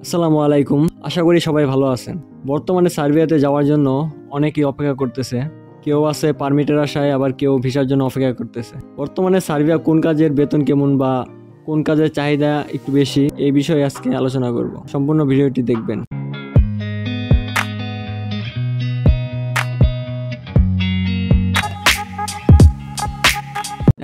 আসসালামু আলাইকুম। আশা করি সবাই ভালো আছেন। বর্তমানে সার্বিয়াতে যাওয়ার জন্য অনেকেই অপেক্ষা করতেছে। কেউ আছে পারমিটের আশায়, আবার কেউ ভিসার জন্য অপেক্ষা করতেছে। বর্তমানে সার্বিয়া কোন কাজের বেতন কেমন বা কোন কাজের চাহিদা একটু বেশি, এই বিষয়ে আজকে আলোচনা করব। সম্পূর্ণ ভিডিওটি দেখবেন।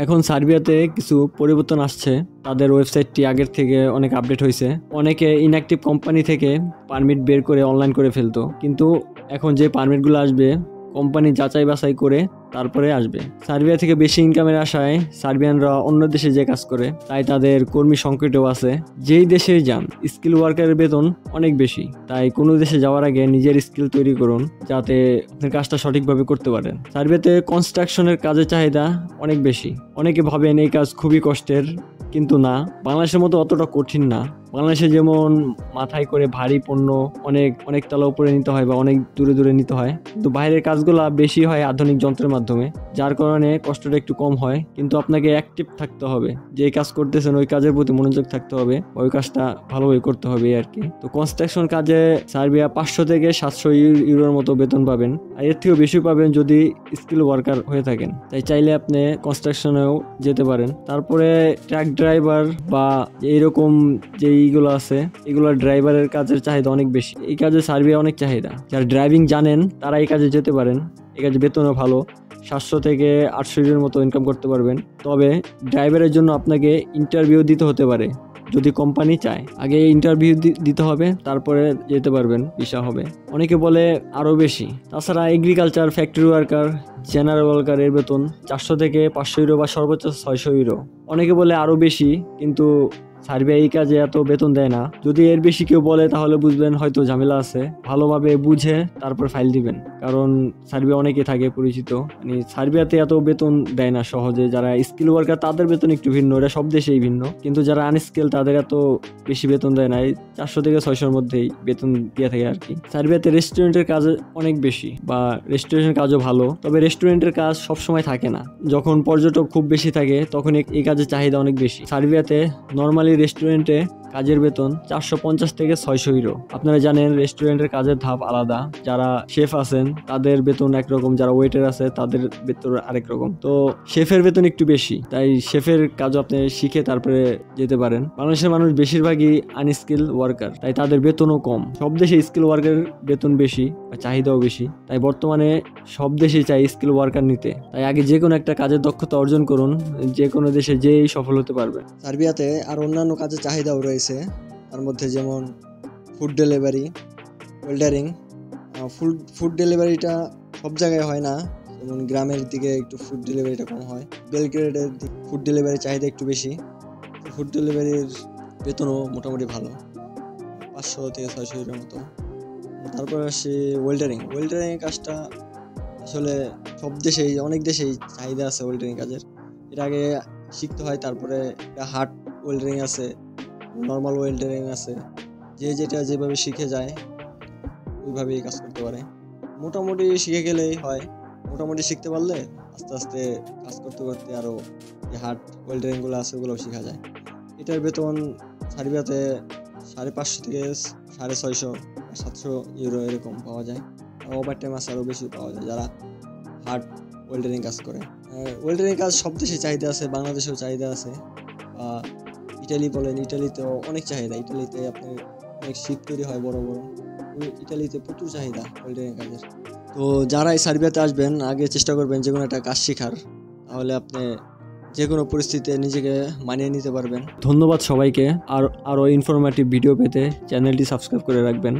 এখন সার্বিয়াতে কিছু পরিবর্তন আসছে। তাদের ওয়েবসাইটটি আগের থেকে অনেক আপডেট হয়েছে। অনেকে ইনঅ্যাক্টিভ কোম্পানি থেকে পারমিট বের করে অনলাইন করে ফেলতো, কিন্তু এখন যে পারমিটগুলো আসবে কোম্পানি যাচাই বাছাই করে তারপরে আসবে। সার্বিয়া থেকে বেশি ইনকামের আশায় সার্বিয়ানরা অন্য দেশে যে কাজ করে, তাই তাদের কর্মী সংকটও আছে। যেই দেশে যান, স্কিল ওয়ার্কারের বেতন অনেক বেশি। তাই কোনো দেশে যাওয়ার আগে নিজের স্কিল তৈরি করুন, যাতে আপনার কাজটা সঠিকভাবে করতে পারেন। সার্বিয়াতে কনস্ট্রাকশনের কাজের চাহিদা অনেক বেশি। অনেকে ভাবেন এই কাজ খুবই কষ্টের, কিন্তু না, বাংলাদেশের মতো অতটা কঠিন না। বাংলাদেশে যেমন মাথায় করে ভারী পণ্য অনেক অনেক তলা উপরে নিতে হয় বা অনেক দূরে দূরে নিতে হয়, কিন্তু বাইরের কাজগুলো বেশি হয় আধুনিক যন্ত্রের মাধ্যমে, যার কারণে কষ্টটা একটু কম হয়। কিন্তু আপনাকে অ্যাক্টিভ থাকতে হবে, যে কাজ করতেছেন ওই কাজের প্রতি মনোযোগ থাকতে হবে, ওই কাজটা ভালোভাবে করতে হবে আর কি। তো কনস্ট্রাকশন কাজে সার্বিয়া 500 থেকে 700 ইউরোর মতো বেতন পাবেন, আর এর থেকেও বেশি পাবেন যদি স্কিল ওয়ার্কার হয়ে থাকেন। তাই চাইলে আপনি কনস্ট্রাকশনেও যেতে পারেন। তারপরে ট্রাক ড্রাইভার বা এইরকম যে এইগুলো আছে, এগুলোর ড্রাইভারের কাজের চাহিদা অনেক বেশি। এই কাজে সার্বিয়া অনেক চাহিদা। যারা ড্রাইভিং জানেন তারা এই কাজে যেতে পারেন। এই কাজে বেতনও ভালো, 700 থেকে 800 ইউরোর মতো ইনকাম করতে পারবেন। তবে ড্রাইভারের জন্য আপনাকে ইন্টারভিউ দিতে হতে পারে, যদি কোম্পানি চায়। আগে ইন্টারভিউ দিতে হবে, তারপরে যেতে পারবেন, ভিসা হবে। অনেকে বলে আরও বেশি। তাছাড়া এগ্রিকালচার, ফ্যাক্টরি ওয়ার্কার, জেনারেল ওয়ার্কারের বেতন 400 থেকে 500 ইউরো বা সর্বোচ্চ 600 ইউরো। অনেকে বলে আরও বেশি, কিন্তু সার্বিয়া এই কাজে এত বেতন দেয় না। যদি এর বেশি কেউ বলে তাহলে বুঝবেন হয়তো ঝামেলা আছে। ভালোভাবে বুঝে তারপর ফাইল দিবেন, কারণ সার্বিয়া অনেকে থাকে পরিচিত। মানে সার্বিয়াতে এত বেতন দেয় না সহজে। যারা স্কিল ওয়ার্কার তাদের বেতন একটু ভিন্ন, এটা সব দেশেই ভিন্ন, কিন্তু যারা আনস্কিল তাদের এত বেশি বেতন দেয় না। 400 থেকে 600-র মধ্যেই বেতন দিয়ে থাকে আর কি। সার্বিয়াতে রেস্টুরেন্টের কাজ অনেক বেশি, বা রেস্টুরেন্টের কাজও ভালো। তবে রেস্টুরেন্টের কাজ সবসময় থাকে না। যখন পর্যটক খুব বেশি থাকে তখন এই কাজের চাহিদা অনেক বেশি। সার্বিয়াতে নর্মালি রেস্টুরেন্টে কাজের বেতন 450 থেকে 600 ইউরো। আপনারা জানেন রেস্টুরেন্টের কাজের ধাপ আলাদা। যারা শেফ আছেন তাদের বেতন একরকম, যারা ওয়েটার আছে তাদের বেতন আরেক রকম। তো শেফের বেতন একটু বেশি, তাই শেফের কাজও আপনি শিখে তারপরে যেতে পারেন। বাংলাদেশের মানুষ বেশিরভাগই আনস্কিল ওয়ার্কার, তাই তাদের বেতনও কম। সব দেশে স্কিল ওয়ার্কারের বেতন বেশি, চাহিদাও বেশি। তাই বর্তমানে সব দেশেই চাই স্কিল ওয়ার্কার নিতে। তাই আগে যে কোনো একটা কাজের দক্ষতা অর্জন করুন, যে কোনো দেশে যেই সফল হতে পারবে। সার্বিয়াতে আর অন্যান্য কাজের চাহিদাও রয়েছে, তার মধ্যে যেমন ফুড ডেলিভারি, ওয়েল্ডারিং। ফুড ডেলিভারিটা সব জায়গায় হয় না, যেমন গ্রামের দিকে একটু ফুড ডেলিভারিটা কম হয়। বেলগ্রেডের ফুড ডেলিভারির চাহিদা একটু বেশি। ফুড ডেলিভারির বেতনও মোটামুটি ভালো, 500 থেকে 600 এর মতো। তারপর আসে ওয়েল্ডারিং কাজটা আসলে সব দেশেই, অনেক দেশেই চাহিদা আছে ওয়েল্ডারিং কাজের। এর আগে শিখতে হয়, তারপরে হার্ড ওয়েল্ডারিং আছে, নর্মাল ওয়েল্ডারিং আছে। যে যেটা যেভাবে শিখে যায় ওইভাবেই কাজ করতে পারে। মোটামুটি শিখে গেলেই হয়। মোটামুটি শিখতে পারলে আস্তে আস্তে কাজ করতে করতে আরও যে হার্ড ওয়েল্ডারিংগুলো আছে ওগুলোও শেখা যায়। এটার বেতন সার্বিয়াতে 550 থেকে 650, 700 ইউরো এরকম পাওয়া যায়। আর ওভার টাইম আছে আরও বেশি পাওয়া যায় যারা হার্ড ওয়েল্ডারিং কাজ করে। ওয়েল্ডারিং কাজ সব দেশে চাহিদা আছে, বাংলাদেশেও চাহিদা আছে। ইটালি বলেন, ইটালিতেও অনেক চাহিদা। ইটালিতে আপনার অনেক শিপ তৈরি হয় বড় বড়। ইটালিতে প্রচুর চাহিদা ওয়েল্ডারিং কাজের। তো যারা এই সার্বিয়াতে আসবেন আগে চেষ্টা করবেন যে কোনো একটা কাজ শেখার, তাহলে আপনি যে কোনো পরিস্থিতিতে নিজেকে মানিয়ে নিতে পারবেন। ধন্যবাদ সবাইকে। আর আরও ইনফরমেটিভ ভিডিও পেতে চ্যানেলটি সাবস্ক্রাইব করে রাখবেন।